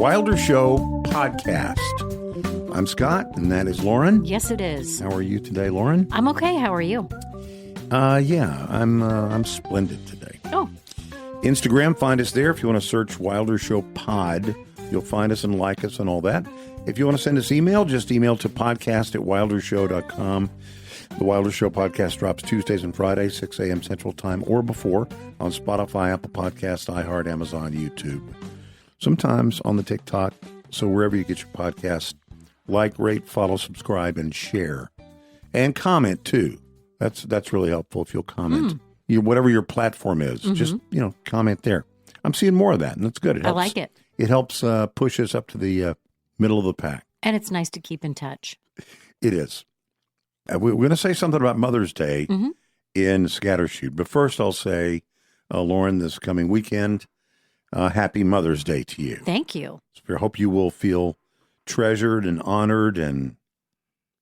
Wilder Show podcast. I'm Scott, and that is Lauren. Yes, it is. How are you today, Lauren? I'm okay. How are you? I'm splendid today. Oh. Instagram, find us there. If you want to search Wilder Show Pod, you'll find us and like us and all that. If you want to send us email, just email to podcast@wildershow.com. The Wilder Show podcast drops Tuesdays and Fridays, 6 a.m. Central Time or before on Spotify, Apple Podcasts, iHeart, Amazon, YouTube. Sometimes on the TikTok. So wherever you get your podcast, like, rate, follow, subscribe, and share. And comment, too. That's really helpful if you'll comment. Whatever your platform is, just, comment there. I'm seeing more of that, and that's good. It helps, I like it. It helps push us up to the middle of the pack. And it's nice to keep in touch. It is. We're going to say something about Mother's Day in Scattershoot. But first, I'll say, Lauren, this coming weekend, happy Mother's Day to you. Thank you. So I hope you will feel treasured and honored and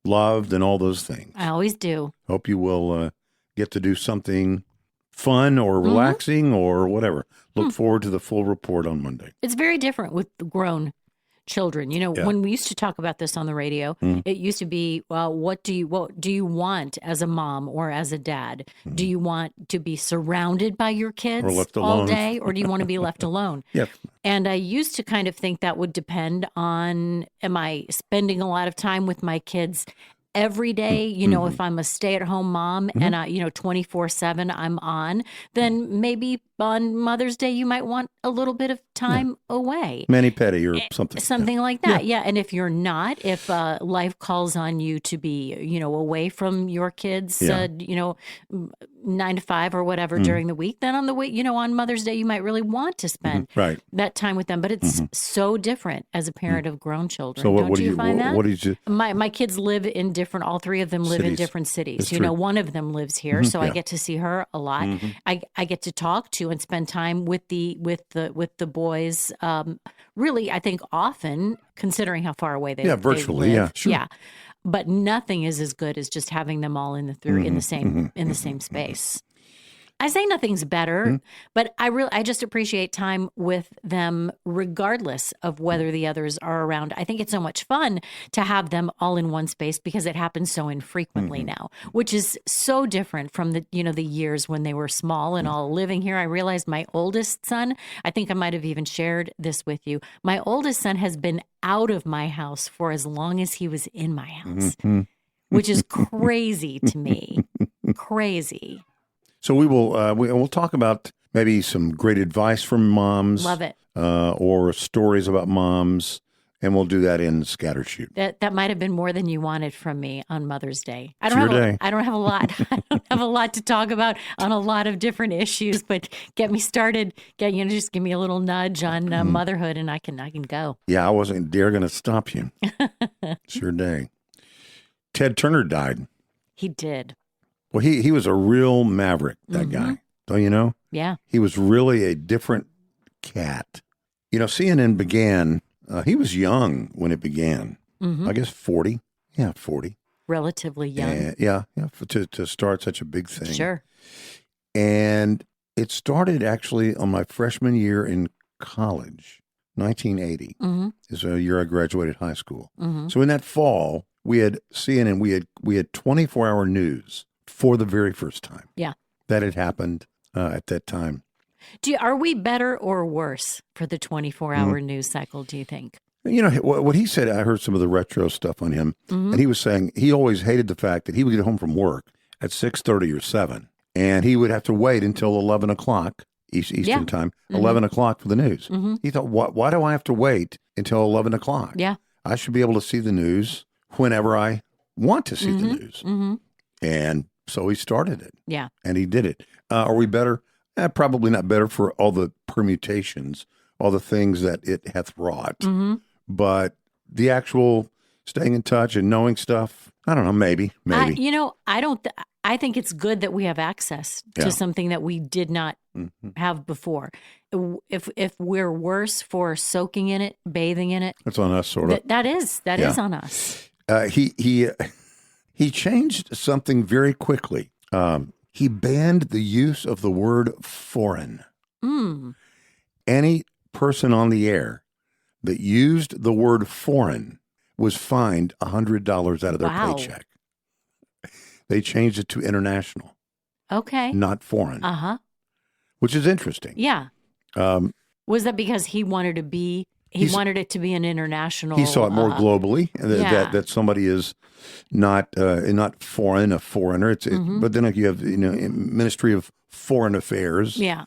loved and all those things. I always do. Hope you will get to do something fun or relaxing or whatever. Look forward to the full report on Monday. It's very different with the grown children. When we used to talk about this on the radio, it used to be, well, what do you want as a mom or as a dad? Do you want to be surrounded by your kids all day, or do you want to be left alone? Yep. And I used to kind of think that would depend on, am I spending a lot of time with my kids every day? If I'm a stay-at-home mom and 24/7 I'm on, then maybe on Mother's Day you might want a little bit of time away. Mani-pedi or something. Something like that. Yeah. And if you're not, if life calls on you to be, away from your kids, 9 to 5 or whatever during the week, then on the week, on Mother's Day, you might really want to spend that time with them. But it's so different as a parent of grown children. So Don't you find that? What did you? My kids live in all 3 of them live in different cities. One of them lives here, so I get to see her a lot. I get to talk to and spend time with the boys. Really, I think often, considering how far away they live. Virtually, yeah, sure. Yeah. But nothing is as good as just having them all in the same space. I say nothing's better, but I just appreciate time with them regardless of whether the others are around. I think it's so much fun to have them all in one space because it happens so infrequently now, which is so different from the years when they were small and all living here. I realized my oldest son, I think I might have even shared this with you. My oldest son has been out of my house for as long as he was in my house, which is crazy to me. Crazy. So we'll talk about maybe some great advice from moms. Love it. Or stories about moms, and we'll do that in Scattershoot. That might have been more than you wanted from me on Mother's Day. I It's don't your day. I don't have a lot. I don't have a lot to talk about on a lot of different issues, but get me started. Just give me a little nudge on motherhood, and I can go. Yeah, I wasn't going to stop you. It's your day. Ted Turner died. He did. Well, he was a real maverick, that guy. Don't you know? Yeah. He was really a different cat. CNN began, he was young when it began. I guess 40. Yeah, 40. Relatively young. To start such a big thing. Sure. And it started actually on my freshman year in college, 1980. Is a year I graduated high school. So in that fall, we had CNN, we had 24-hour news. For the very first time. Yeah. That had happened at that time. Are we better or worse for the 24-hour news cycle, do you think? What he said, I heard some of the retro stuff on him, and he was saying he always hated the fact that he would get home from work at 6:30 or 7, and he would have to wait until 11 o'clock Eastern time, 11 o'clock for the news. He thought, why do I have to wait until 11 o'clock? Yeah. I should be able to see the news whenever I want to see the news. And so he started it. Yeah. And he did it. Are we better? Probably not better for all the permutations, all the things that it hath wrought. But the actual staying in touch and knowing stuff, I don't know, maybe. I think it's good that we have access to something that we did not have before. If we're worse for soaking in it, bathing in it. That's on us, sort of. That is on us. He changed something very quickly. He banned the use of the word foreign. Any person on the air that used the word foreign was fined $100 out of their Wow. paycheck. They changed it to international, Okay. not foreign, Uh-huh. which is interesting. Yeah. Um, Was that because he wanted to be, wanted it to be an international? he saw it more globally, yeah. that somebody is not foreign, a foreigner. But then you have Ministry of Foreign Affairs. Yeah.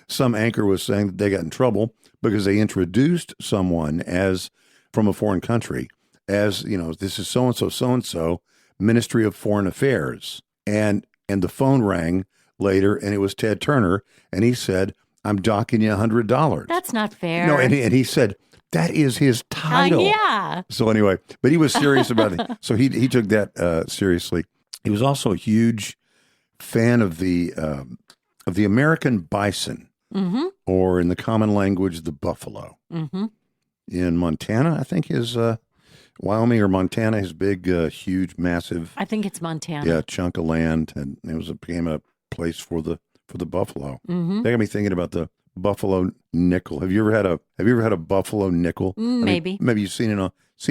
Some anchor was saying that they got in trouble because they introduced someone as from a foreign country as this is so and so Ministry of Foreign Affairs, and the phone rang later, and it was Ted Turner, and he said, "I'm docking you $100." That's not fair. No, and he said that is his title. Yeah. So anyway, but he was serious about it. So he took that seriously. He was also a huge fan of the American bison, or in the common language, the buffalo. In Montana, I think is Wyoming or Montana, his big, huge, massive. I think it's Montana. Yeah, chunk of land, and it became a place for the buffalo. They got me thinking about the buffalo nickel. Have you ever had a buffalo nickel? Maybe. Maybe you've seen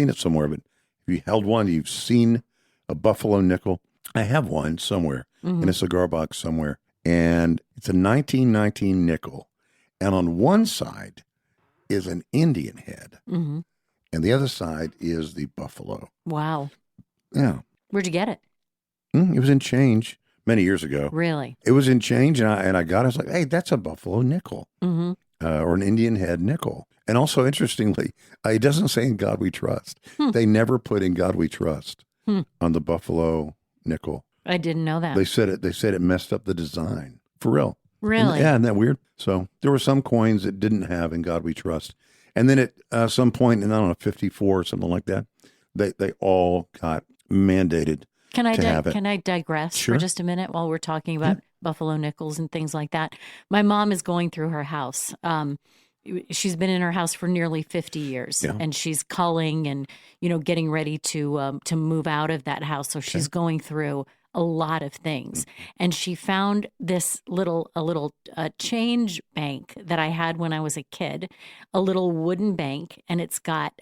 it somewhere, but if you held one, you've seen a buffalo nickel. I have one somewhere in a cigar box somewhere, and it's a 1919 nickel, and on one side is an Indian head, and the other side is the buffalo. Wow. Yeah. Where'd you get it? It was in change many years ago. Really? It was in change, and I got it. I was like, hey, that's a buffalo nickel, or an Indian head nickel. And also, interestingly, it doesn't say "In God We Trust." They never put "In God We Trust" on the buffalo nickel. I didn't know that. They said it messed up the design. For real. Really? Yeah, isn't that weird? So there were some coins that didn't have "In God We Trust." And then at some point in, I don't know, 54 or something like that, they all got mandated Can I to have it. Can I digress Sure. for just a minute while we're talking about buffalo nickels and things like that? My mom is going through her house. She's been in her house for nearly 50 years, and she's culling and getting ready to move out of that house. So she's going through a lot of things, and she found this little change bank that I had when I was a kid, a little wooden bank, and it's got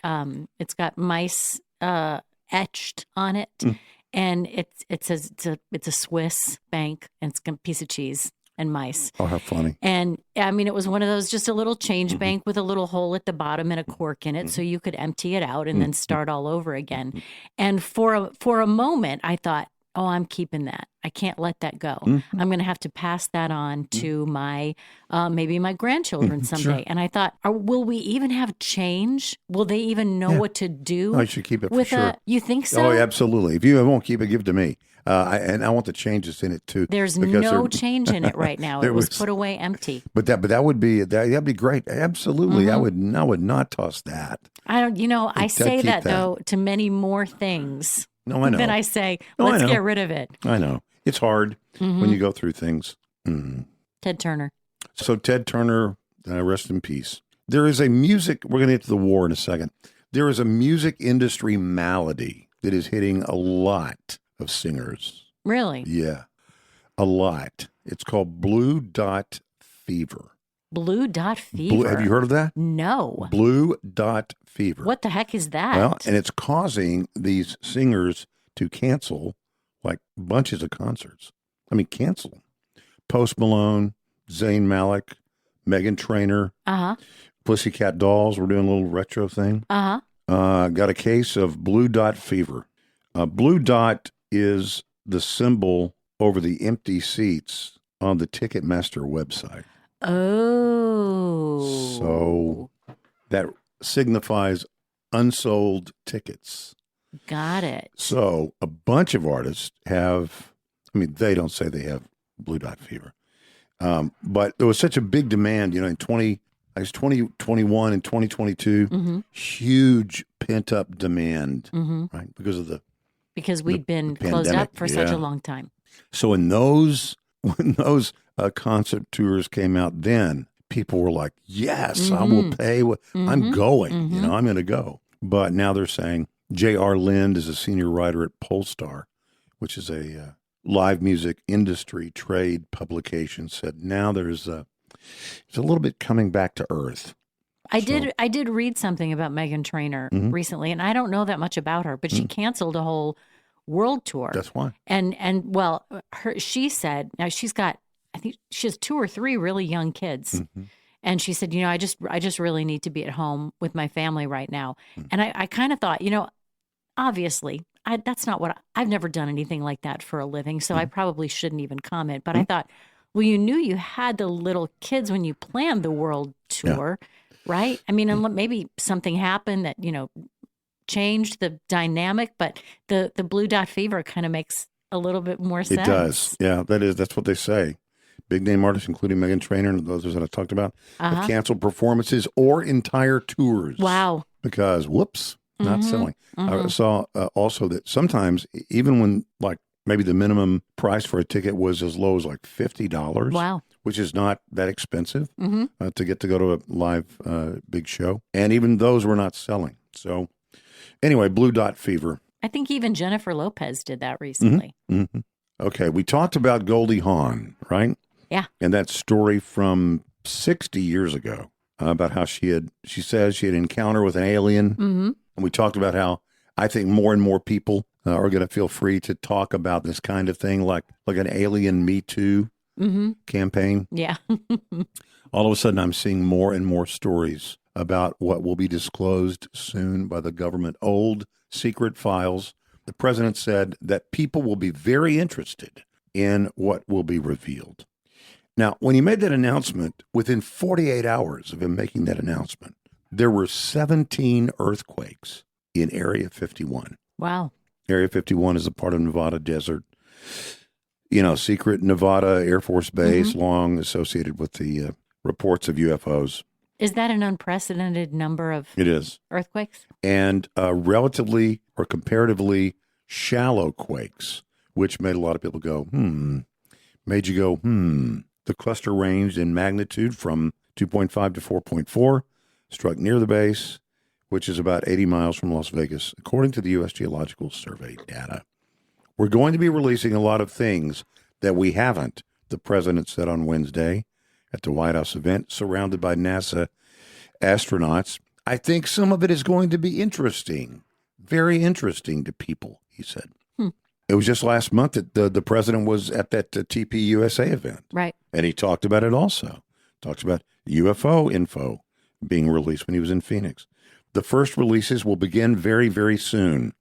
mice etched on it. And it says it's a Swiss bank, and it's a piece of cheese and mice. Oh, how funny. And I mean, it was one of those, just a little change bank with a little hole at the bottom and a cork in it, so you could empty it out and then start all over again. And for a moment, I thought, oh, I'm keeping that. I can't let that go. I'm going to have to pass that on to my maybe my grandchildren someday. Sure. And I thought, will we even have change? Will they even know what to do? I should keep it for with sure. You think so? Oh, absolutely. If you won't keep it, give it to me. And I want the changes in it too. There's no change in it right now. It was put away empty. But that'd be great. Absolutely. I would not toss that. I don't. I say keep that that. though to many more things. No, I know. Then I say, No, I let's know. get rid of it. I know. It's hard when you go through things. Ted Turner. So Ted Turner, rest in peace. There is we're going to get to the war in a second. There is a music industry malady that is hitting a lot of singers. Really? Yeah, a lot. It's called Blue Dot Fever. Blue Dot Fever. Have you heard of that? No. Blue Dot Fever. What the heck is that? Well, and it's causing these singers to cancel like bunches of concerts. I mean, cancel. Post Malone, Zayn Malik, Meghan Trainor, Pussycat Dolls. We're doing a little retro thing. Got a case of Blue Dot Fever. Blue Dot is the symbol over the empty seats on the Ticketmaster website. Oh. So that signifies unsold tickets. Got it. So a bunch of artists they don't say they have Blue Dot Fever. But there was such a big demand, in 2021 and 2022, huge pent up demand, right? Because we'd been the closed pandemic. up for such a long time. So when those concert tours came out, then people were like, yes, I will pay. I'm going, I'm going to go. But now they're saying J.R. Lind is a senior writer at Polestar, which is a live music industry trade publication, said now it's a little bit coming back to earth. I did read something about Meghan Trainor recently, and I don't know that much about her, but she canceled a whole world tour. That's why. And well, she said, now I think she has 2 or 3 really young kids. And she said, I just really need to be at home with my family right now. And I kind of thought, obviously, that's not what I've never done anything like that for a living, so I probably shouldn't even comment. But I thought, well, you knew you had the little kids when you planned the world tour, right? I mean, and maybe something happened that, changed the dynamic, but the blue dot fever kind of makes a little bit more sense. It does. Yeah, that's what they say. Big name artists, including Meghan Trainor and those that I talked about, have canceled performances or entire tours. Wow. Because, not selling. I saw also that sometimes, even when maybe the minimum price for a ticket was as low as $50. Wow. Which is not that expensive to get to go to a live big show. And even those were not selling. So anyway, blue dot fever. I think even Jennifer Lopez did that recently. Okay, we talked about Goldie Hawn, right? Yeah. And that story from 60 years ago about how she says she had an encounter with an alien. And we talked about how I think more and more people are going to feel free to talk about this kind of thing, like an alien Me Too campaign. Yeah. All of a sudden, I'm seeing more and more stories about what will be disclosed soon by the government. Old secret files. The president said that people will be very interested in what will be revealed. Now, when he made that announcement, within 48 hours of him making that announcement, there were 17 earthquakes in Area 51. Wow. Area 51 is a part of Nevada desert. Secret Nevada Air Force Base, long associated with the reports of UFOs. Is that an unprecedented number of It is. Earthquakes? And relatively or comparatively shallow quakes, which made a lot of people go, made you go, The cluster ranged in magnitude from 2.5 to 4.4, struck near the base, which is about 80 miles from Las Vegas, according to the U.S. Geological Survey data. We're going to be releasing a lot of things that we haven't, the president said on Wednesday at the White House event, surrounded by NASA astronauts. I think some of it is going to be interesting, very interesting to people, he said. It was just last month that the president was at that TPUSA event. Right. And he talked about it also. Talks about UFO info being released when he was in Phoenix. The first releases will begin very, very soon.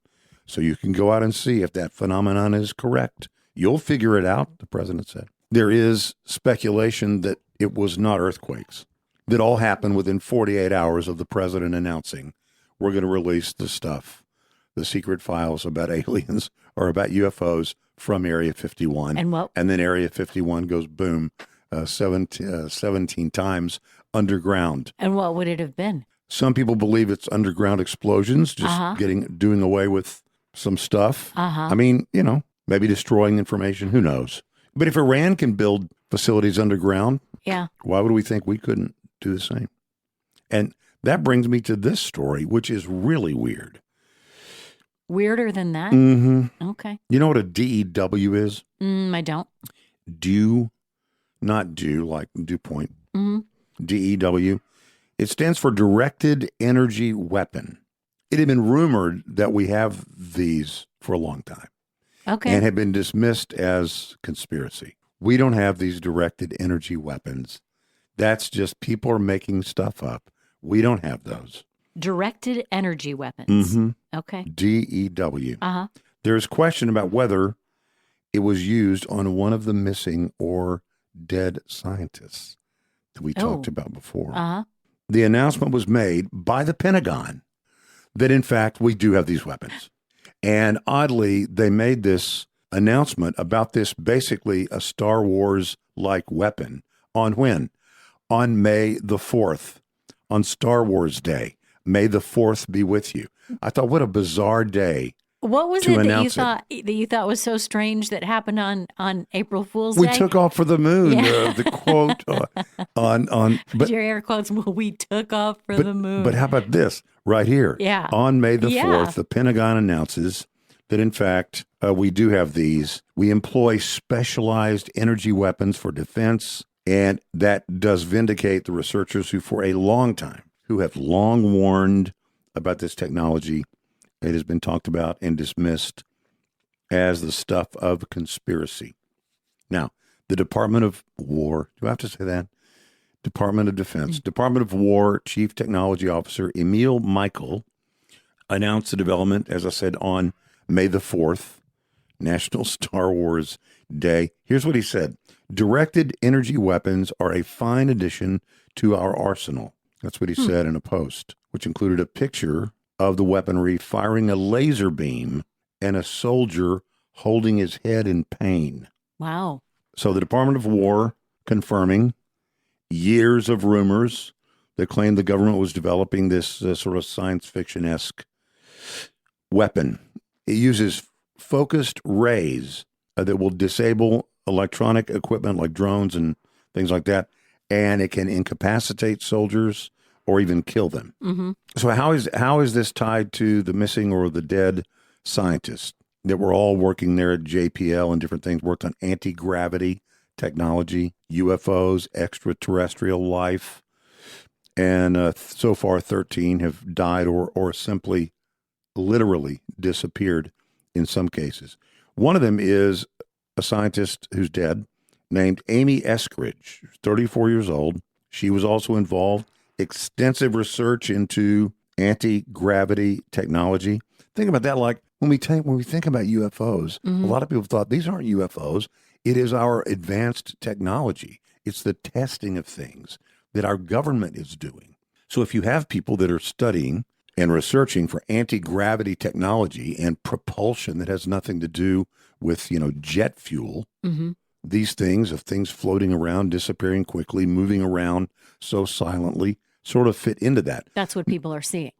So you can go out and see if that phenomenon is correct. You'll figure it out, the president said. There is speculation that it was not earthquakes. That all happened within 48 hours of the president announcing, we're going to release the stuff, the secret files about aliens or about UFOs from Area 51. And then Area 51 goes boom, 17 times underground. And what would it have been? Some people believe it's underground explosions, just doing away with some stuff. I mean, maybe destroying information. Who knows? But if Iran can build facilities underground, why would we think we couldn't do the same? And that brings me to this story, which is really weird. Weirder than that? Okay. You know what a DEW is? I don't. Not do, like dew point. DEW. It stands for Directed Energy Weapon. It had been rumored that we have these for a long time. Okay. And had been dismissed as conspiracy. We don't have these directed energy weapons. That's just people are making stuff up. We don't have those. Directed energy weapons. Okay. DEW. There's question about whether it was used on one of the missing or dead scientists that we talked about before. The announcement was made by the Pentagon that, in fact, we do have these weapons. And oddly, they made this announcement about this, basically a Star Wars-like weapon, on when? On May the 4th, on Star Wars Day. May the 4th be with you. I thought, what a bizarre day. What was it that you thought was so strange that happened on April Fool's Day? We took off for the moon. The quote but your air quotes. Well, we took off for the moon. But how about this right here? Yeah. On May the 4th, the Pentagon announces that in fact we do have these. We employ specialized energy weapons for defense, and that does vindicate the researchers who, for a long time, who have long warned about this technology. It has been talked about and dismissed as the stuff of conspiracy. Now, the Department of War, do I have to say that? Department of Defense, Department of War Chief Technology Officer Emil Michael announced the development, as I said, on May the 4th, National Star Wars Day. Here's what he said. Directed energy weapons are a fine addition to our arsenal. That's what he said in a post, which included a picture of the weaponry firing a laser beam and a soldier holding his head in pain. Wow. So the Department of War confirming years of rumors that claimed the government was developing this sort of science fiction-esque weapon. It uses focused rays that will disable electronic equipment like drones and things like that, and it can incapacitate soldiers or even kill them. Mm-hmm. So how is this tied to the missing or the dead scientists that were all working there at JPL and different things, worked on anti-gravity technology, UFOs, extraterrestrial life, and so far 13 have died or simply literally disappeared in some cases. One of them is a scientist who's dead named Amy Eskridge, 34 years old. She was also involved extensive research into anti-gravity technology. Think about that. Like when we think about UFOs, a lot of people thought these aren't UFOs. It is our advanced technology. It's the testing of things that our government is doing. So if you have people that are studying and researching for anti-gravity technology and propulsion that has nothing to do with, jet fuel, these things of things floating around, disappearing quickly, moving around so silently, sort of fit into that. That's what people are seeing.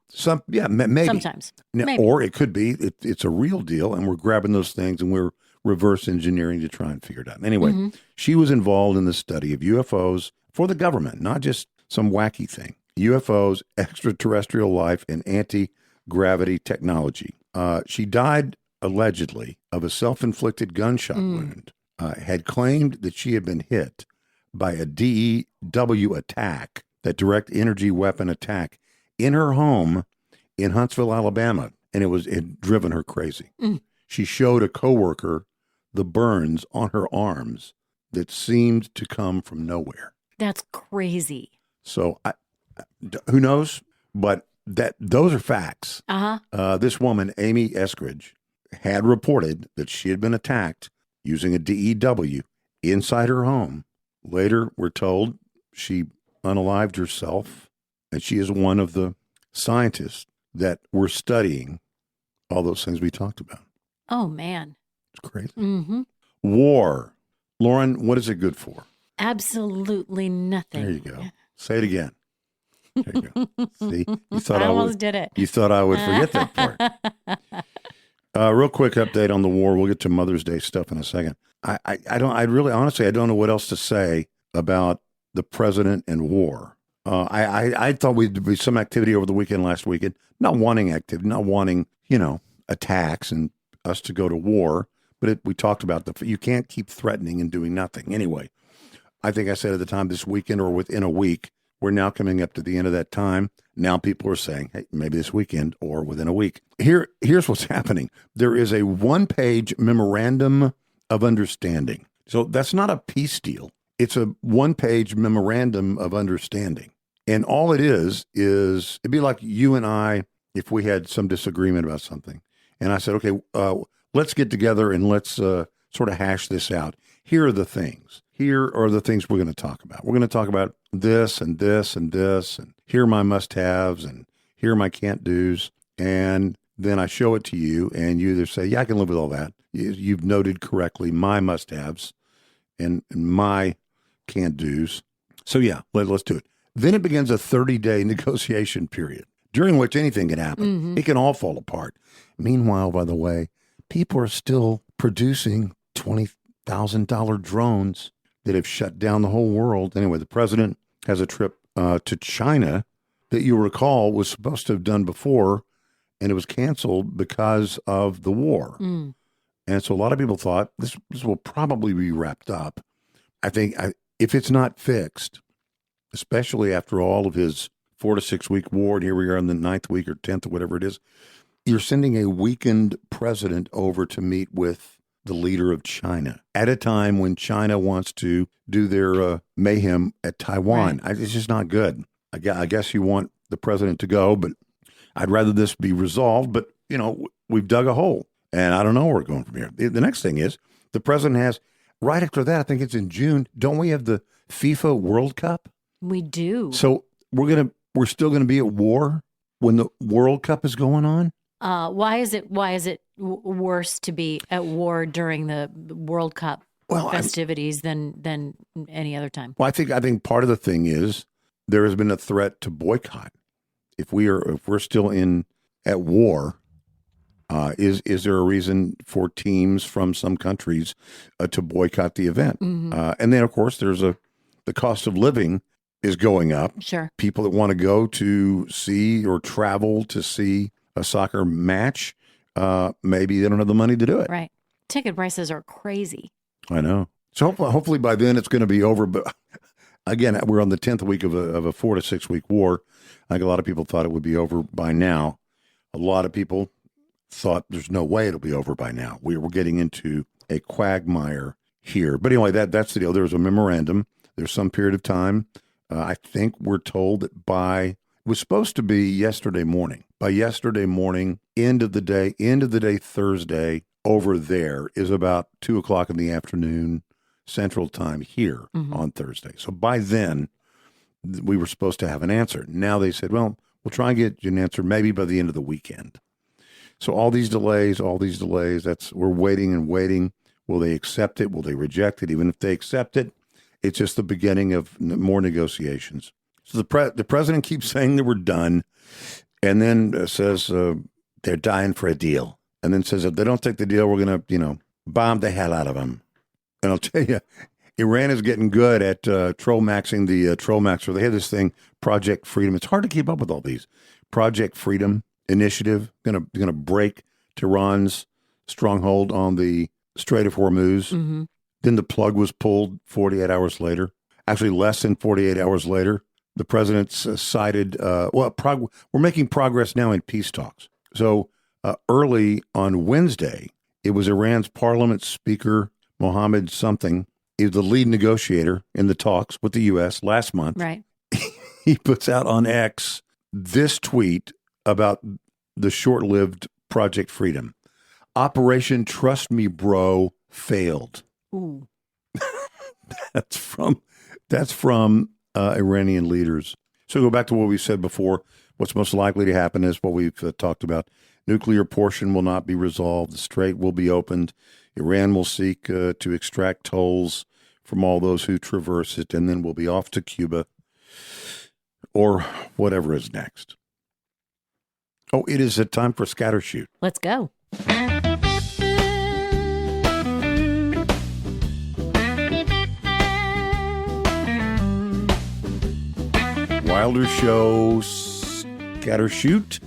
Maybe. Sometimes. Now, Maybe. Or it could be it's a real deal, and we're grabbing those things and we're reverse engineering to try and figure it out. Anyway, she was involved in the study of UFOs for the government, not just some wacky thing. UFOs, extraterrestrial life, and anti-gravity technology. She died, allegedly, of a self-inflicted gunshot wound. Had claimed that she had been hit by a DEW attack, that direct energy weapon attack, in her home in Huntsville, Alabama, and it had driven her crazy. She showed a coworker the burns on her arms that seemed to come from nowhere. That's crazy. So who knows? But those are facts. This woman, Amy Eskridge, had reported that she had been attacked using a DEW inside her home. Later, we're told she unalived herself, and she is one of the scientists that were studying all those things we talked about. Oh, man. It's crazy. War. Lauren, what is it good for? Absolutely nothing. There you go. Say it again. There you go. See, you thought I almost did it. You thought I would forget that part. Real quick update on the war. We'll get to Mother's Day stuff in a second. I really honestly don't know what else to say about the president and war. I thought we'd be some activity over the weekend, last weekend. Not wanting activity, not wanting attacks and us to go to war. But we talked about you can't keep threatening and doing nothing. Anyway, I think I said at the time this weekend or within a week, we're now coming up to the end of that time. Now people are saying, hey, maybe this weekend or within a week. Here's what's happening. There is a one-page memorandum of understanding. So that's not a peace deal. It's a one-page memorandum of understanding. And all it is it'd be like you and I, if we had some disagreement about something. And I said, okay, let's get together and let's sort of hash this out. Here are the things. Here are the things we're going to talk about. We're going to talk about this and this and this, and here are my must-haves, and here are my can't-dos. And then I show it to you, and you either say, yeah, I can live with all that. You've noted correctly my must-haves and my can't-dos. So yeah, let's do it. Then it begins a 30-day negotiation period, during which anything can happen. It can all fall apart. Meanwhile, by the way, people are still producing $20,000 drones that have shut down the whole world. Anyway, the president has a trip to China that you recall was supposed to have done before, and it was canceled because of the war. And so a lot of people thought this will probably be wrapped up. I think if it's not fixed, especially after all of his 4 to 6 week war, and here we are in the 9th week or 10th or whatever it is. You're sending a weakened president over to meet with the leader of China at a time when China wants to do their mayhem at Taiwan. Right. It's just not good. I guess you want the president to go, but I'd rather this be resolved. But, we've dug a hole, and I don't know where we're going from here. The next thing is the president has, right after that, I think it's in June, don't we have the FIFA World Cup? We do. So we're still going to be at war when the World Cup is going on? Why is it worse to be at war during the World Cup festivities than any other time? Well, I think part of the thing is there has been a threat to boycott. If we're still at war, is there a reason for teams from some countries to boycott the event? Mm-hmm. And then, of course, the cost of living is going up. Sure. People that want to go to see or travel to see a soccer match, maybe they don't have the money to do it. Right. Ticket prices are crazy. I know. So hopefully by then it's going to be over. But again, we're on the 10th week of a 4 to 6 week war. I think a lot of people thought it would be over by now. A lot of people thought there's no way it'll be over by now. We're getting into a quagmire here. But anyway, that's the deal. There was a memorandum. There's some period of time. I think we're told that it was supposed to be yesterday morning. By yesterday morning, end of the day Thursday, over there is about 2:00 in the afternoon Central Time here on Thursday. So by then, we were supposed to have an answer. Now they said, well, we'll try and get you an answer maybe by the end of the weekend. So all these delays, we're waiting and waiting. Will they accept it? Will they reject it? Even if they accept it, it's just the beginning of more negotiations. So the president keeps saying that we're done, and then says they're dying for a deal. And then says if they don't take the deal, we're going to, bomb the hell out of them. And I'll tell you, Iran is getting good at trollmaxxing the trollmaxxer. They have this thing, Project Freedom. It's hard to keep up with all these. Project Freedom Initiative, going to break Tehran's stronghold on the Strait of Hormuz. Mm-hmm. Then the plug was pulled 48 hours later. Actually, less than 48 hours later, the president cited, we're making progress now in peace talks. So early on Wednesday, it was Iran's parliament speaker, Mohammed something, is the lead negotiator in the talks with the U.S. last month. Right. He puts out on X this tweet about the short-lived Project Freedom. Operation Trust Me Bro failed. Ooh. That's from Iranian leaders. So go back to what we said before. What's most likely to happen is what we've talked about. Nuclear portion will not be resolved. The strait will be opened. Iran will seek to extract tolls from all those who traverse it, and then we'll be off to Cuba or whatever is next. Oh, it is a time for Scattershoot. Let's go. Wilder Show Scattershoot.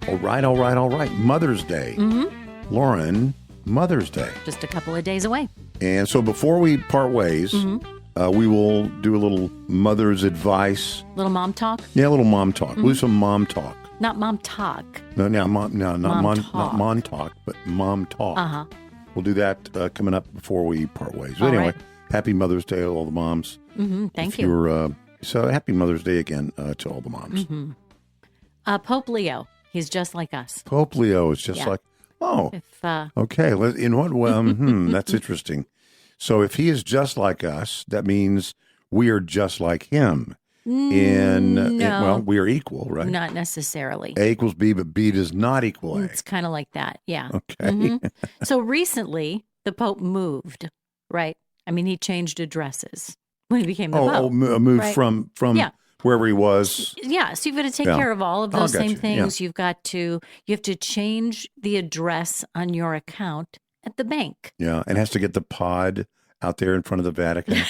All right. Mother's Day. Mm-hmm. Lauren, Mother's Day. Just a couple of days away. And so before we part ways, we will do a little mother's advice. Little mom talk? Yeah, a little mom talk. We'll do some mom talk. Not mom talk. Not mom talk, but mom talk. Uh-huh. We'll do that coming up before we part ways. But anyway, happy Mother's Day to all the moms. Mm-hmm. Thank you. So happy Mother's Day again to all the moms. Mm-hmm. Pope Leo, he's just like us. Pope Leo is just like, okay. In what way? That's interesting. So if he is just like us, that means we are just like him. No. We are equal, right? Not necessarily. A equals B, but B does not equal A. It's kind of like that, yeah. Okay. Mm-hmm. So recently, the Pope moved, right? I mean, he changed addresses when he became the Pope. Moved from wherever he was. Yeah, so you've got to take care of all of those same things. Yeah. You have to change the address on your account at the bank. Yeah, and has to get the pod out there in front of the Vatican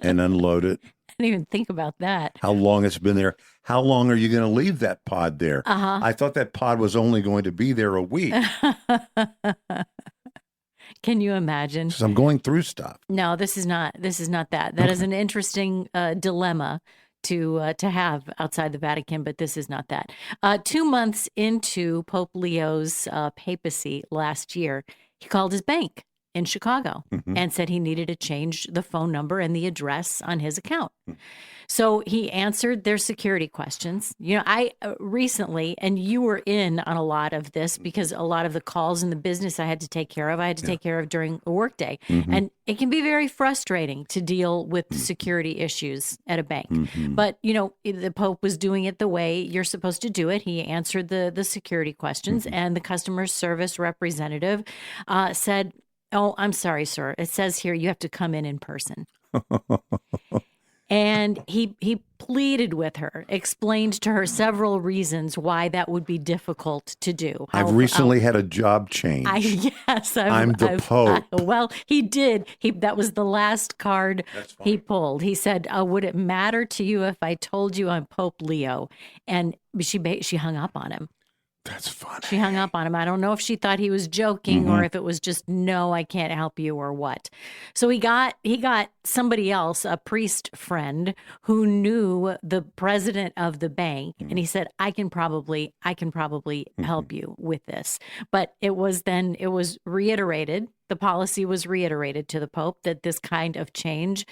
and unload it. I didn't even think about that. How long it's been there. How long are you going to leave that pod there? Uh-huh. I thought that pod was only going to be there a week. Can you imagine? Because I'm going through stuff. No, this is not that. That is an interesting dilemma to have outside the Vatican, but this is not that. 2 months into Pope Leo's papacy last year, he called his bank in Chicago and said he needed to change the phone number and the address on his account. So he answered their security questions. You know, I recently, and you were in on a lot of this because a lot of the calls in the business I had to take care of, take care of during a workday. And it can be very frustrating to deal with security issues at a bank. But, you know, the Pope was doing it the way you're supposed to do it. He answered the security questions, and the customer service representative said, "Oh, I'm sorry, sir. It says here you have to come in person." And he pleaded with her, explained to her several reasons why that would be difficult to do. I've recently had a job change. I'm the Pope. Well, he did. That was the last card he pulled. He said, "Would it matter to you if I told you I'm Pope Leo?" And she hung up on him. That's funny. She hung up on him. I don't know if she thought he was joking or if it was just, no, I can't help you or what. So he got somebody else, a priest friend who knew the president of the bank. And he said, I can probably help you with this. But it was reiterated. The policy was reiterated to the Pope that this kind of change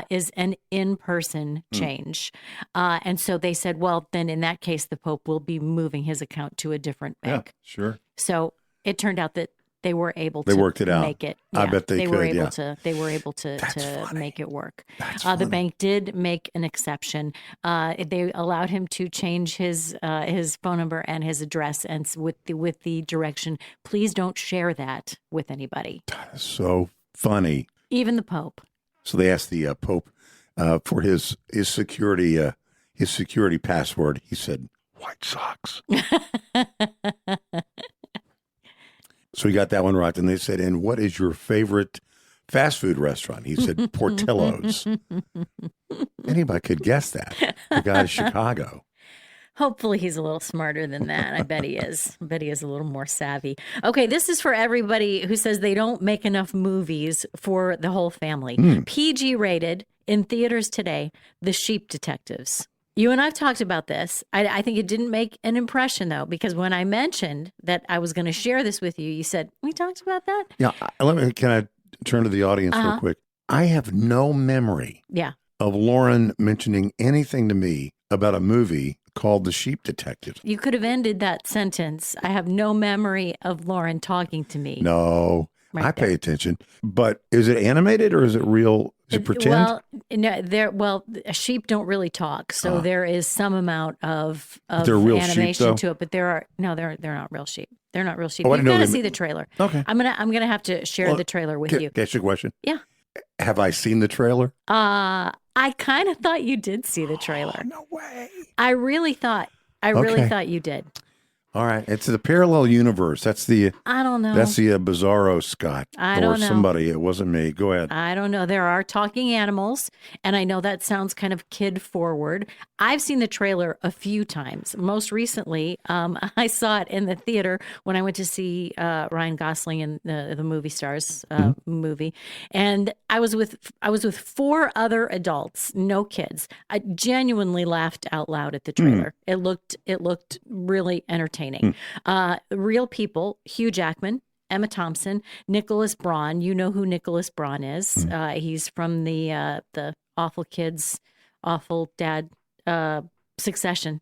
is an in-person change. And so they said, well, then in that case, the Pope will be moving his account to a different bank. Yeah, sure. So it turned out that they were able to make it. Yeah, I bet they were could, able to. They were able to make it work. The bank did make an exception. They allowed him to change his phone number and his address, and with the direction, please don't share that with anybody. That is so funny. Even the Pope. So they asked the Pope for his security password. He said, "White Sox." So he got that one right. And they said, "And what is your favorite fast food restaurant?" He said, "Portillo's." Anybody could guess that. The guy in Chicago. Hopefully he's a little smarter than that. I bet he is. I bet he is a little more savvy. Okay, this is for everybody who says they don't make enough movies for the whole family. PG rated in theaters today, The Sheep Detectives. You and I've talked about this. I think it didn't make an impression, though, because when I mentioned that I was going to share this with you, you said, we talked about that? Yeah. Can I turn to the audience real quick? I have no memory of Lauren mentioning anything to me about a movie called The Sheep Detectives. You could have ended that sentence. I have no memory of Lauren talking to me. No. I pay attention. But is it animated or is it real? Is it pretend? Sheep don't really talk, so there is some amount of animation to it. But they're not real sheep. They're not real sheep. Oh, You've got to see the trailer. Okay, I'm gonna have to share the trailer with you. Can I ask you a question? Yeah. Have I seen the trailer? I kind of thought you did see the trailer. Oh, no way. I really thought you did. All right. It's the parallel universe. That's I don't know. That's the Bizarro Scott. I don't know. Or somebody. It wasn't me. Go ahead. I don't know. There are talking animals, and I know that sounds kind of kid forward. I've seen the trailer a few times. Most recently, I saw it in the theater when I went to see Ryan Gosling in the Movie Stars movie, and I was with 4 other adults, no kids. I genuinely laughed out loud at the trailer. It looked really entertaining. Real people: Hugh Jackman, Emma Thompson, Nicholas Braun. You know who Nicholas Braun is. He's from the Awful Kids, Awful Dad, Succession.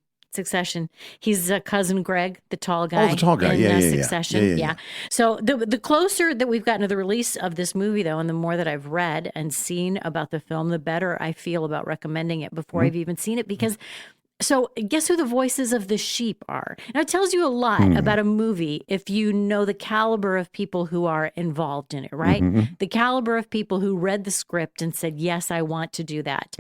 He's cousin Greg, the tall guy. Oh, the tall guy. In Yeah. Succession. Yeah. So the closer that we've gotten to the release of this movie, though, and the more that I've read and seen about the film, the better I feel about recommending it before I've even seen it, because. So guess who the voices of the sheep are? Now, it tells you a lot about a movie if you know the caliber of people who are involved in it, right? The caliber of people who read the script and said, yes, I want to do that.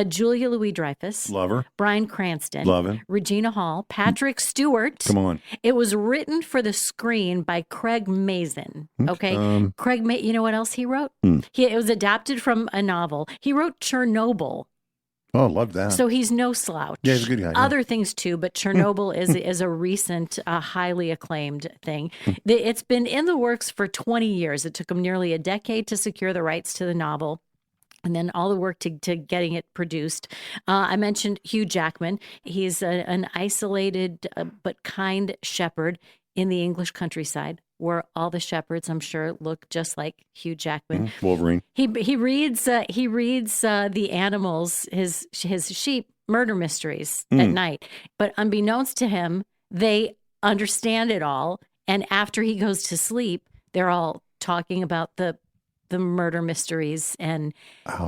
Julia Louis-Dreyfus. Love her. Bryan Cranston. Love him. Regina Hall. Patrick Stewart. Come on. It was written for the screen by Craig Mazin. Okay. You know what else he wrote? It was adapted from a novel. He wrote Chernobyl. Oh, love that. So he's no slouch. Yeah, he's a good guy. Other things too, but Chernobyl is a recent, highly acclaimed thing. It's been in the works for 20 years. It took him nearly a decade to secure the rights to the novel. and then all the work to getting it produced. I mentioned Hugh Jackman. He's an isolated but kind shepherd in the English countryside, where all the shepherds, I'm sure, look just like Hugh Jackman. Wolverine. He reads the animals, his sheep, murder mysteries at night. But unbeknownst to him, they understand it all. And after he goes to sleep, they're all talking about the murder mysteries, and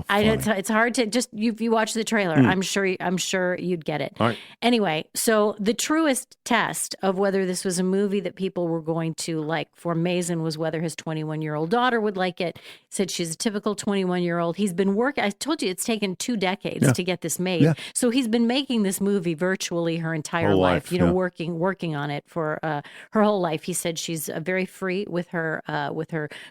it's hard to just if you watch the trailer, I'm sure you'd get it. All right. Anyway, so the truest test of whether this was a movie that people were going to like for Mason was whether his 21-year-old daughter would like it. Said she's a typical 21-year-old. He's been working. I told you it's taken 2 decades to get this made. Yeah. So he's been making this movie virtually her entire life. Working on it for her whole life. He said she's very free with her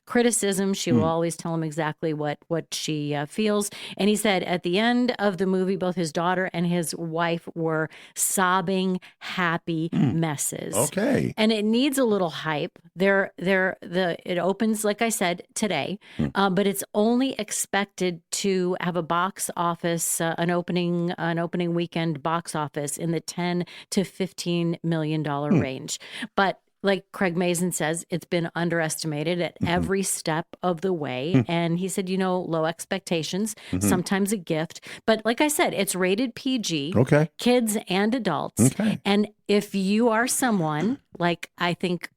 criticism. She will always tell him exactly what she feels. And he said at the end of the movie, both his daughter and his wife were sobbing, happy messes. Okay. And it needs a little hype. It opens, like I said, today, but it's only expected to have a box office, an opening weekend box office in the $10 to $15 million range. But like Craig Mazin says, it's been underestimated at every step of the way. And he said, low expectations, sometimes a gift. But like I said, it's rated PG, kids and adults. Okay. And if you are someone, like I think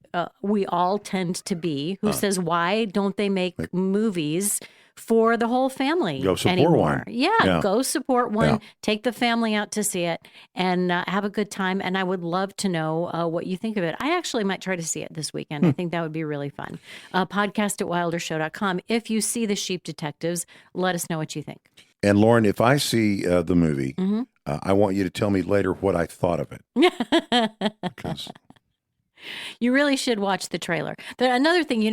we all tend to be, who says, why don't they make movies for the whole family go support anymore? one. Yeah, go support one. Take the family out to see it and have a good time. And I would love to know what you think of it. I actually might try to see it this weekend. I think that would be really fun. Podcast at wildershow.com. If you see The Sheep Detectives, let us know what you think. And Lauren, if I see the movie, I want you to tell me later what I thought of it. Because you really should watch the trailer. Another thing,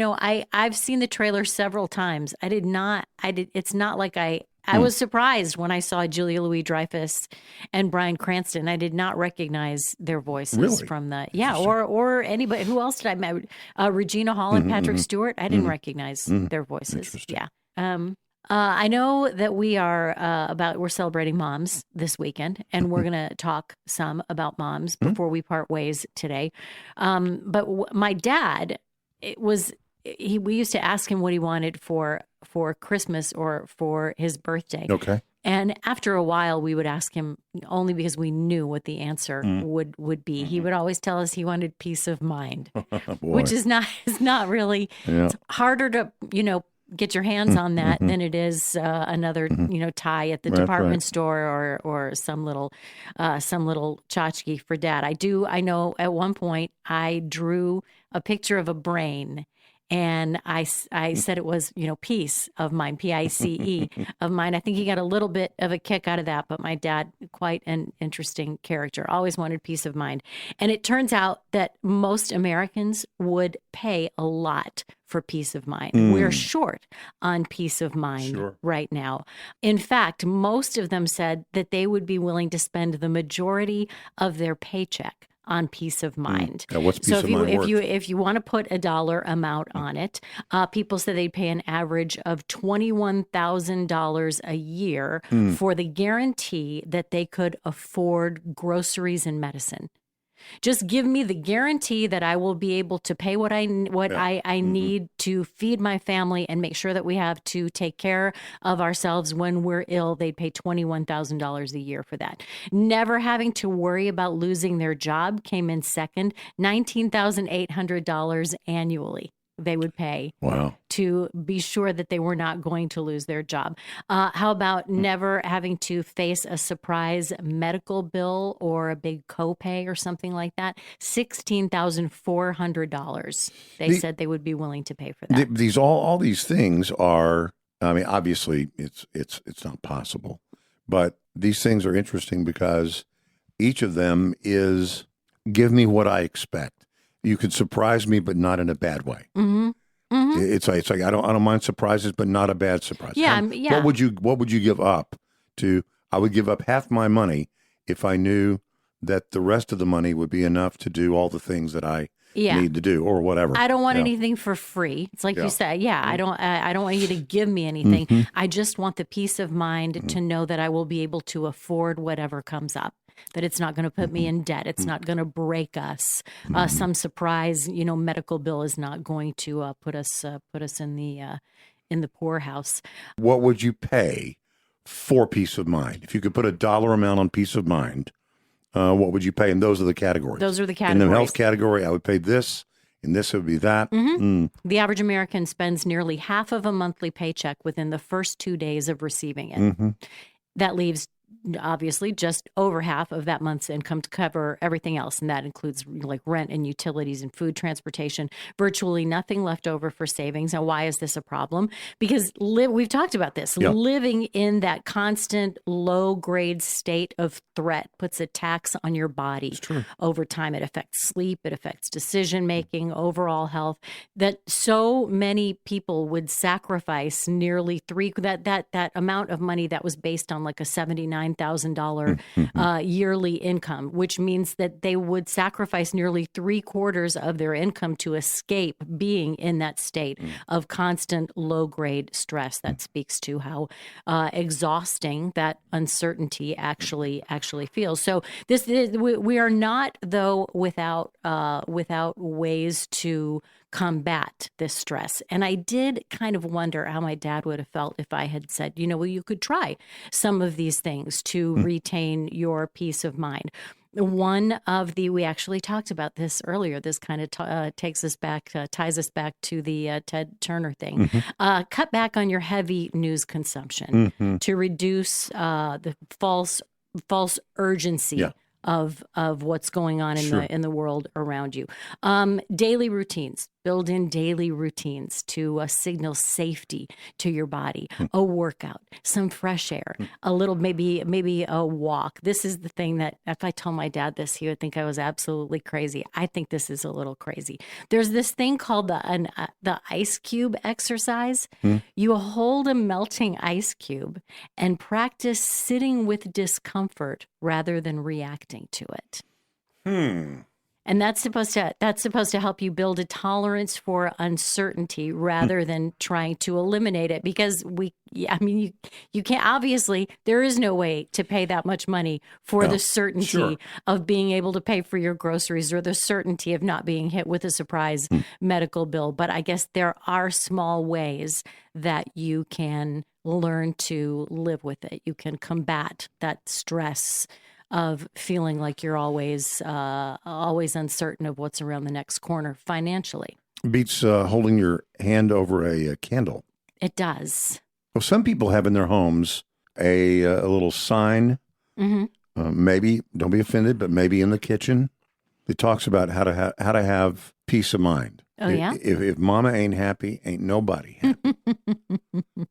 I've seen the trailer several times. It's not like I was surprised when I saw Julia Louis-Dreyfus and Bryan Cranston. I did not recognize their voices from or anybody. Who else did I met? Regina Hall and Patrick Stewart. I didn't recognize their voices. Yeah. I know that we're celebrating moms this weekend, and we're going to talk some about moms before we part ways today. But my dad, we used to ask him what he wanted for Christmas or for his birthday. Okay. And after a while, we would ask him only because we knew what the answer would be. He would always tell us he wanted peace of mind, which is not really. Yeah. It's harder to get your hands on that than it is another tie at the department store or some little tchotchke for dad. I know at one point I drew a picture of a brain, and I said it was peace of mind, PICE of mind. I think he got a little bit of a kick out of that, but my dad, quite an interesting character, always wanted peace of mind. And it turns out that most Americans would pay a lot for peace of mind. We're short on peace of mind right now. In fact, most of them said that they would be willing to spend the majority of their paycheck on peace of mind. What's peace of mind worth? If you want to put a dollar amount on it, people said they'd pay an average of $21,000 a year for the guarantee that they could afford groceries and medicine. Just give me the guarantee that I will be able to pay what I need to feed my family and make sure that we have to take care of ourselves when we're ill. They'd pay $21,000 a year for that. Never having to worry about losing their job came in second, $19,800 annually. They would pay to be sure that they were not going to lose their job. How about never having to face a surprise medical bill or a big copay or something like that? $16,400. They said they would be willing to pay for that. All these things are. I mean, obviously, it's not possible, but these things are interesting because each of them is give me what I expect. You could surprise me, but not in a bad way. It's like I don't mind surprises, but not a bad surprise. Yeah. What would you give up to? I would give up half my money if I knew that the rest of the money would be enough to do all the things that I need to do or whatever. I don't want anything for free. It's like you said, I don't want you to give me anything. I just want the peace of mind to know that I will be able to afford whatever comes up, that it's not going to put me in debt. It's not going to break us. Some surprise, medical bill is not going to put us in the poorhouse. What would you pay for peace of mind? If you could put a dollar amount on peace of mind, what would you pay? And those are the categories. Those are the categories. In the health category, I would pay this. In this, it would be that. The average American spends nearly half of a monthly paycheck within the first 2 days of receiving it. That leaves, obviously, just over half of that month's income to cover everything else. And that includes like rent and utilities and food, transportation, virtually nothing left over for savings. Now, why is this a problem? Because we've talked about this. Living in that constant low grade state of threat puts a tax on your body over time. It affects sleep. It affects decision making, overall health, that so many people would sacrifice nearly that amount of money that was based on like a $79,000 yearly income, which means that they would sacrifice nearly 3/4 of their income to escape being in that state of constant low-grade stress. That speaks to how exhausting that uncertainty actually feels. So we are not, though, without ways to combat this stress. And I did kind of wonder how my dad would have felt if I had said, well, you could try some of these things to retain your peace of mind. We actually talked about this earlier. This kind of ties us back to the Ted Turner thing. Cut back on your heavy news consumption to reduce the false urgency of what's going on in the world around you. Daily routines. Build in daily routines to signal safety to your body. A workout, some fresh air, a little maybe a walk. This is the thing that if I told my dad this, he would think I was absolutely crazy. I think this is a little crazy. There's this thing called the ice cube exercise. You hold a melting ice cube and practice sitting with discomfort rather than reacting to it. And that's supposed to help you build a tolerance for uncertainty rather than trying to eliminate it. Because you can't, obviously, there is no way to pay that much money for the certainty of being able to pay for your groceries or the certainty of not being hit with a surprise medical bill. But I guess there are small ways that you can learn to live with it. You can combat that stress of feeling like you're always uncertain of what's around the next corner financially. Beats holding your hand over a candle. It does. Well, some people have in their homes a little sign, maybe, don't be offended, but maybe in the kitchen. It talks about how to have peace of mind. Oh, yeah? If mama ain't happy, ain't nobody happy.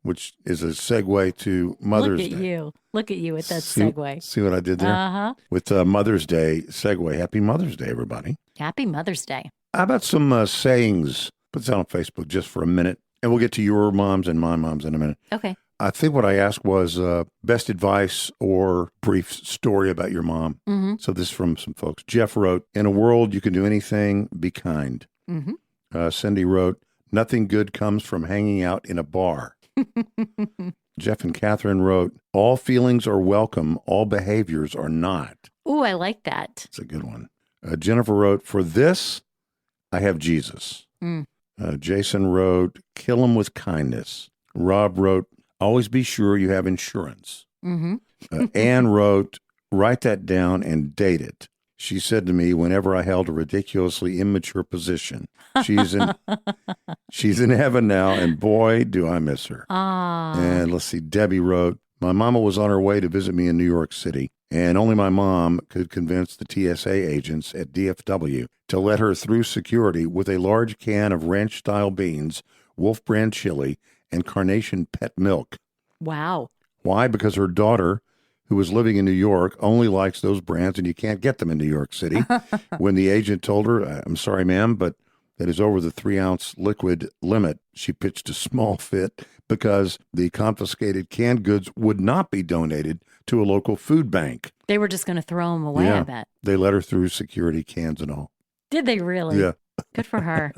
Which is a segue to Mother's Day. Look at you with that segue. See what I did there? With Mother's Day segue. Happy Mother's Day, everybody. Happy Mother's Day. How about some sayings? Put this out on Facebook just for a minute. And we'll get to your moms and my moms in a minute. Okay. I think what I asked was best advice or brief story about your mom. So this is from some folks. Jeff wrote, in a world you can do anything, be kind. Cindy wrote, nothing good comes from hanging out in a bar. Jeff and Catherine wrote, all feelings are welcome, all behaviors are not. Ooh, I like that. It's a good one. Jennifer wrote, for this, I have Jesus. Jason wrote, kill him with kindness. Rob wrote, always be sure you have insurance. Anne wrote, write that down and date it. She said to me whenever I held a ridiculously immature position, she's in heaven now, and boy, do I miss her. And let's see, Debbie wrote, my mama was on her way to visit me in New York City, and only my mom could convince the TSA agents at DFW to let her through security with a large can of ranch-style beans, Wolf brand chili, and Carnation pet milk. Wow. Why? Because her daughter, who was living in New York, only likes those brands, and you can't get them in New York City. When the agent told her, I'm sorry, ma'am, but that is over the 3-ounce liquid limit, she pitched a small fit because the confiscated canned goods would not be donated to a local food bank. They were just going to throw them away, I bet. They let her through security, cans and all. Did they really? Yeah. Good for her.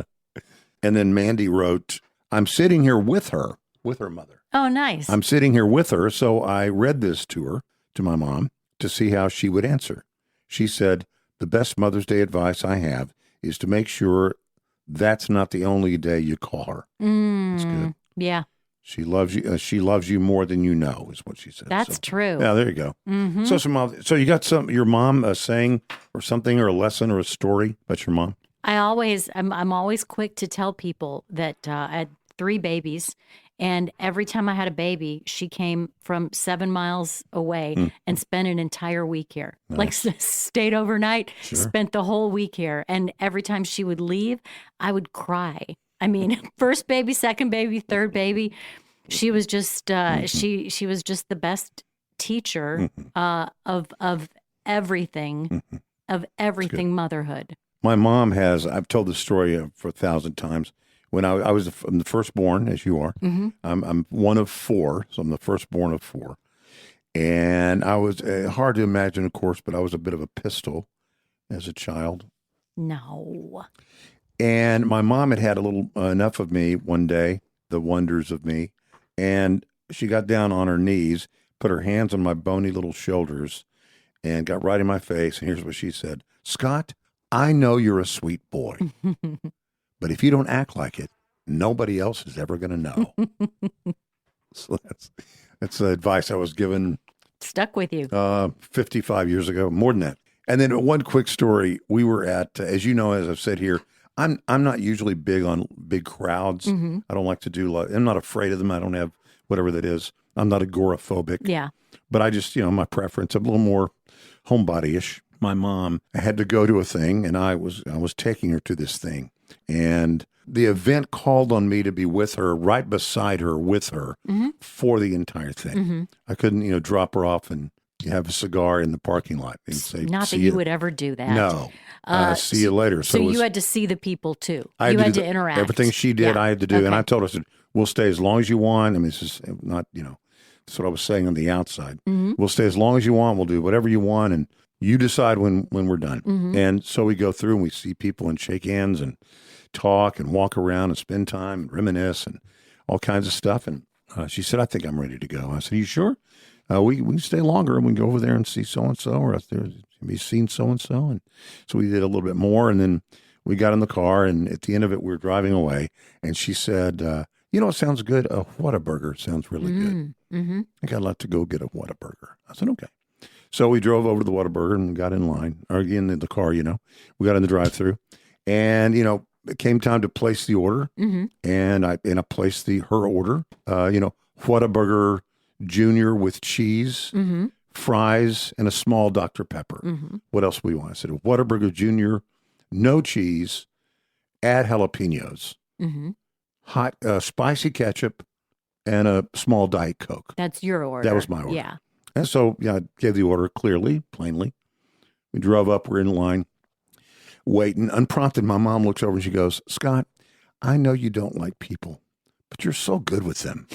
And then Mandy wrote, I'm sitting here with her mother. Oh, nice. I'm sitting here with her, so I read this to her, to my mom, to see how she would answer. She said, the best Mother's Day advice I have is to make sure that's not the only day you call her. That's good. Yeah. She loves you. She loves you more than you know, is what she said. That's true. Yeah, there you go. Mm-hmm. So you got your mom saying or something or a lesson or a story about your mom? I'm always quick to tell people that I had 3 babies, and every time I had a baby, she came from 7 miles away and spent an entire week here. Nice. Like stayed overnight, Sure. spent the whole week here, and every time she would leave, I would cry. I mean, first baby, second baby, third baby, she was just she was just the best teacher of everything motherhood. My mom has. I've told this story for 1,000 times. When I'm the firstborn, as you are. Mm-hmm. I'm one of 4, so I'm the firstborn of 4. And I was hard to imagine, of course, but I was a bit of a pistol as a child. No. And my mom had a little enough of me one day, the wonders of me, and she got down on her knees, put her hands on my bony little shoulders, and got right in my face. And here's what she said: Scott, I know you're a sweet boy, but if you don't act like it, nobody else is ever going to know. So that's the advice I was given. Stuck with you. 55 years ago, more than that. And then one quick story. We were at, as you know, as I've said here, I'm not usually big on big crowds. Mm-hmm. I don't like to do. I'm not afraid of them. I don't have whatever that is. I'm not agoraphobic. Yeah. But I just, my preference, I'm a little more homebody-ish. My mom had to go to a thing, and I was taking her to this thing, and the event called on me to be with her, right beside her, with her for the entire thing. Mm-hmm. I couldn't, drop her off and have a cigar in the parking lot and say, not that you would ever do that. No. See you later. So you had to see the people too. You had to interact. Everything she did, Yeah. I had to do. Okay. And I told her, I said, we'll stay as long as you want. I mean, this is not, that's what I was saying on the outside. Mm-hmm. We'll stay as long as you want. We'll do whatever you want. And you decide when we're done. Mm-hmm. And so we go through and we see people and shake hands and talk and walk around and spend time and reminisce and all kinds of stuff. And she said, I think I'm ready to go. I said, you sure? We can stay longer and we can go over there and see so-and-so, or out there be seen so-and-so. And so we did a little bit more, and then we got in the car, and at the end of it, we were driving away, and she said, it sounds good. A Whataburger sounds really good. Mm-hmm. I think I'd like to go get a Whataburger. I said, okay. So we drove over to the Whataburger and got in line, or in the car, we got in the drive-thru, and, it came time to place the order, and I placed her order, Whataburger Junior with cheese, fries, and a small Dr. Pepper. Mm-hmm. What else we want? I said, Whataburger Junior, no cheese, add jalapenos, hot spicy ketchup, and a small Diet Coke. That's your order. That was my order. Yeah. And so I gave the order clearly, plainly. We drove up. We're in line, waiting. Unprompted, my mom looks over and she goes, Scott, I know you don't like people, but you're so good with them.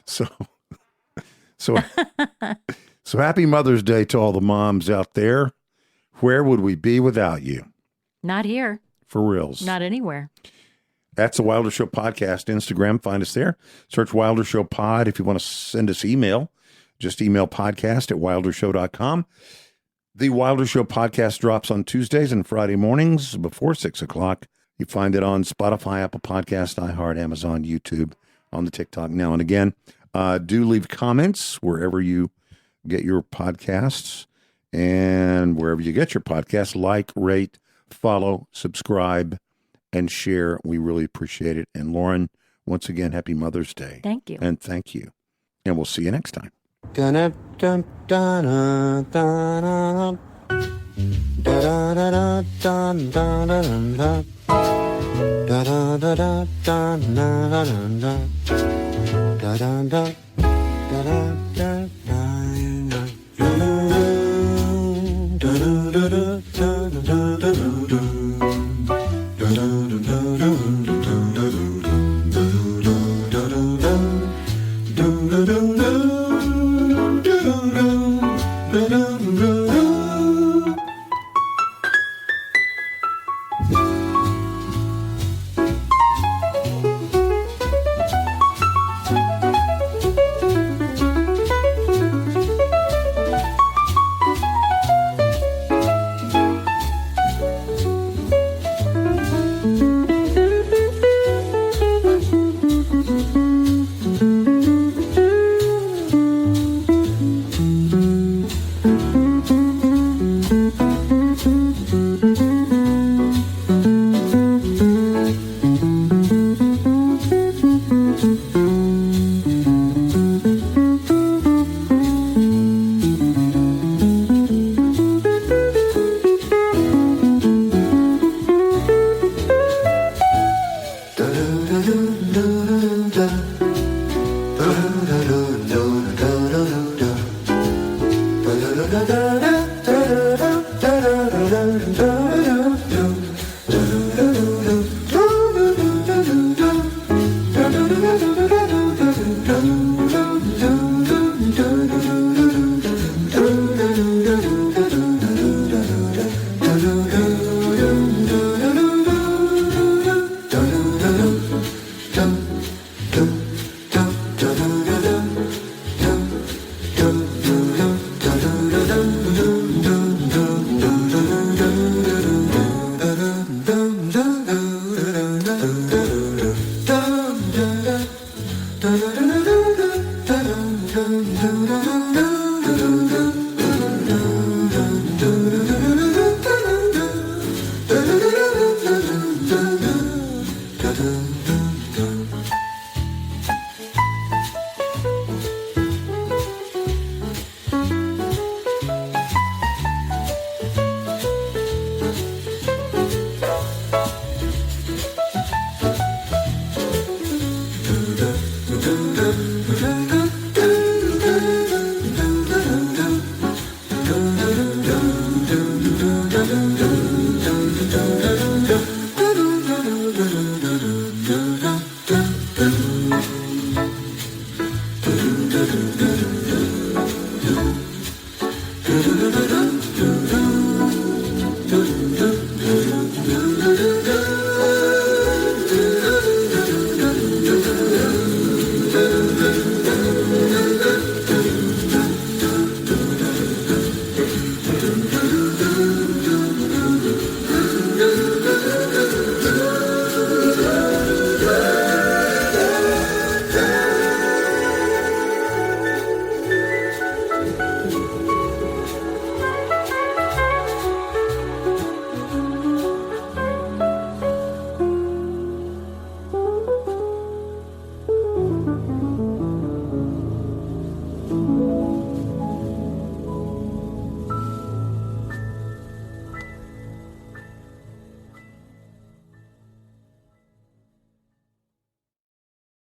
So happy Mother's Day to all the moms out there. Where would we be without you? Not here. For reals. Not anywhere. That's the Wilder Show podcast. Instagram, find us there. Search Wilder Show Pod. If you want to send us email, just email podcast@wildershow.com. The Wilder Show podcast drops on Tuesdays and Friday mornings before 6 o'clock. You find it on Spotify, Apple Podcast, iHeart, Amazon, YouTube, on the TikTok now and again. Do leave comments wherever you get your podcasts, and wherever you get your podcasts, like, rate, follow, subscribe, and share. We really appreciate it. And Lauren, once again, happy Mother's Day. Thank you. And thank you. And we'll see you next time. Do